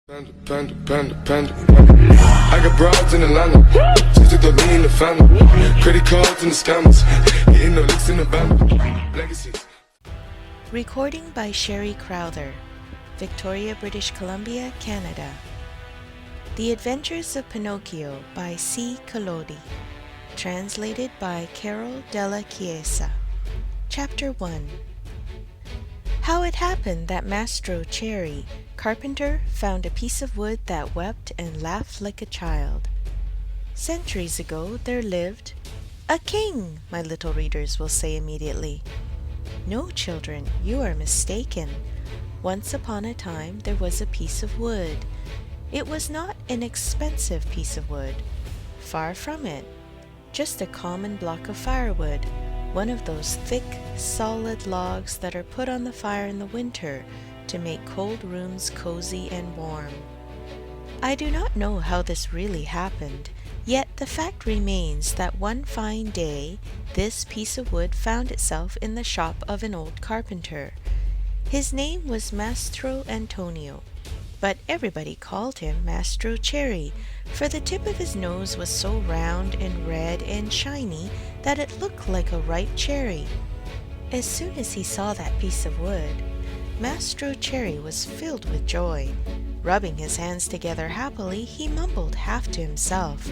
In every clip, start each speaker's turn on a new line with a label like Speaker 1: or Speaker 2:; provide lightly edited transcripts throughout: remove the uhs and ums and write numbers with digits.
Speaker 1: Panda. I got broads in Atlanta. Just took the lean in the family. Credit cards and the scammers. Getting no licks in the band. Legacies.
Speaker 2: Recording by Sherry Crowther, Victoria, British Columbia, Canada. The Adventures of Pinocchio by C. Collodi. Translated by Carol Della Chiesa. Chapter 1. How it happened that Mastro Cherry, carpenter, found a piece of wood that wept and laughed like a child. Centuries ago there lived a king, my little readers will say immediately. No, children, you are mistaken. Once upon a time there was a piece of wood. It was not an expensive piece of wood. Far from it. Just a common block of firewood, one of those thick, solid logs that are put on the fire in the winter to make cold rooms cozy and warm. I do not know how this really happened, yet the fact remains that one fine day this piece of wood found itself in the shop of an old carpenter. His name was Mastro Antonio, but everybody called him Mastro Cherry, for the tip of his nose was so round and red and shiny that it looked like a ripe cherry. As soon as he saw that piece of wood, Mastro Cherry was filled with joy. Rubbing his hands together happily, he mumbled half to himself,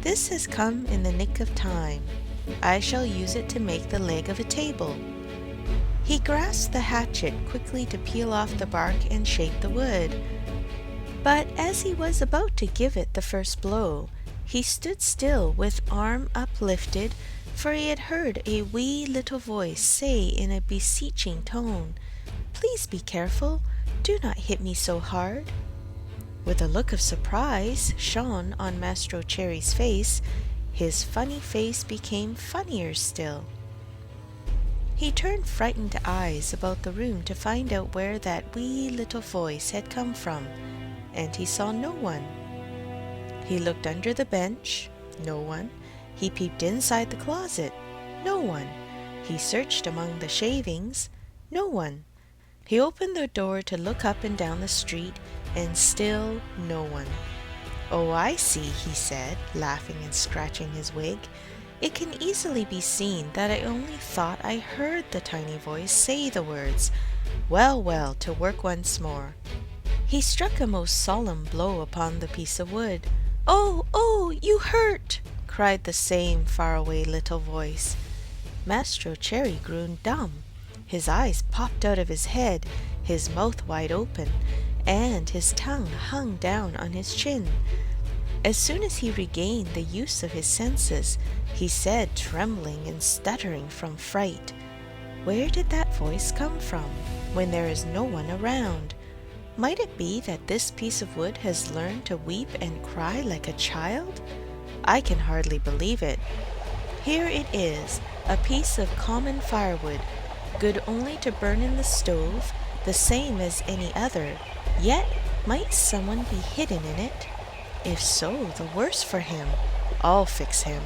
Speaker 2: "This has come in the nick of time. I shall use it to make the leg of a table." He grasped the hatchet quickly to peel off the bark and shape the wood. But as he was about to give it the first blow, he stood still with arm uplifted, for he had heard a wee little voice say in a beseeching tone, "Please be careful. Do not hit me so hard." With a look of surprise shone on Mastro Cherry's face, his funny face became funnier still. He turned frightened eyes about the room to find out where that wee little voice had come from, and he saw no one. He looked under the bench, no one. He peeped inside the closet, no one. He searched among the shavings, no one. He opened the door to look up and down the street, and still no one. "Oh, I see," he said, laughing and scratching his wig. "It can easily be seen that I only thought I heard the tiny voice say the words. Well, well, to work once more." He struck a most solemn blow upon the piece of wood. "Oh, oh, you hurt!" cried the same faraway little voice. Mastro Cherry grew dumb. His eyes popped out of his head, his mouth wide open, and his tongue hung down on his chin. As soon as he regained the use of his senses, he said, trembling and stuttering from fright, "Where did that voice come from, when there is no one around? Might it be that this piece of wood has learned to weep and cry like a child? I can hardly believe it. Here it is, a piece of common firewood, good only to burn in the stove, the same as any other, yet might someone be hidden in it? If so, the worse for him. I'll fix him."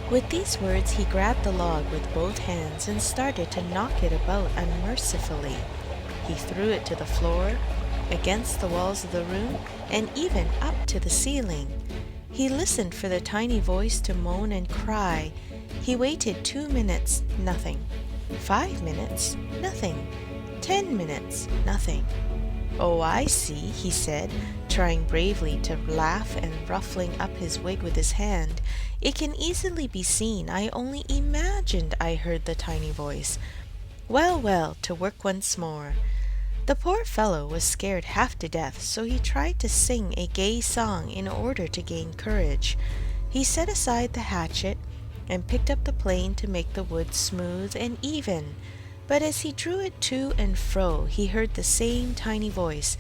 Speaker 2: With these words he grabbed the log with both hands and started to knock it about unmercifully. He threw it to the floor, against the walls of the room, and even up to the ceiling. He listened for the tiny voice to moan and cry. He waited 2 minutes, nothing. 5 minutes, nothing. 10 minutes, nothing. "Oh, I see," he said, trying bravely to laugh and ruffling up his wig with his hand. "It can easily be seen I only imagined I heard the tiny voice. Well, well, to work once more." The poor fellow was scared half to death, so he tried to sing a gay song in order to gain courage. He set aside the hatchet and picked up the plane to make the wood smooth and even. But as he drew it to and fro, he heard the same tiny voice.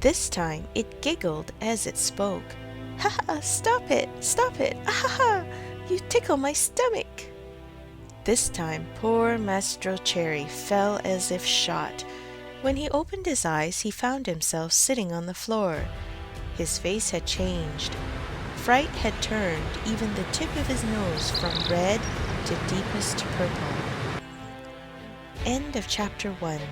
Speaker 2: This time it giggled as it spoke. "Ha ha! Stop it! Stop it! Ah ha ha! You tickle my stomach!" This time poor Mastro Cherry fell as if shot. When he opened his eyes, he found himself sitting on the floor. His face had changed. Fright had turned even the tip of his nose from red to deepest purple. End of chapter 1.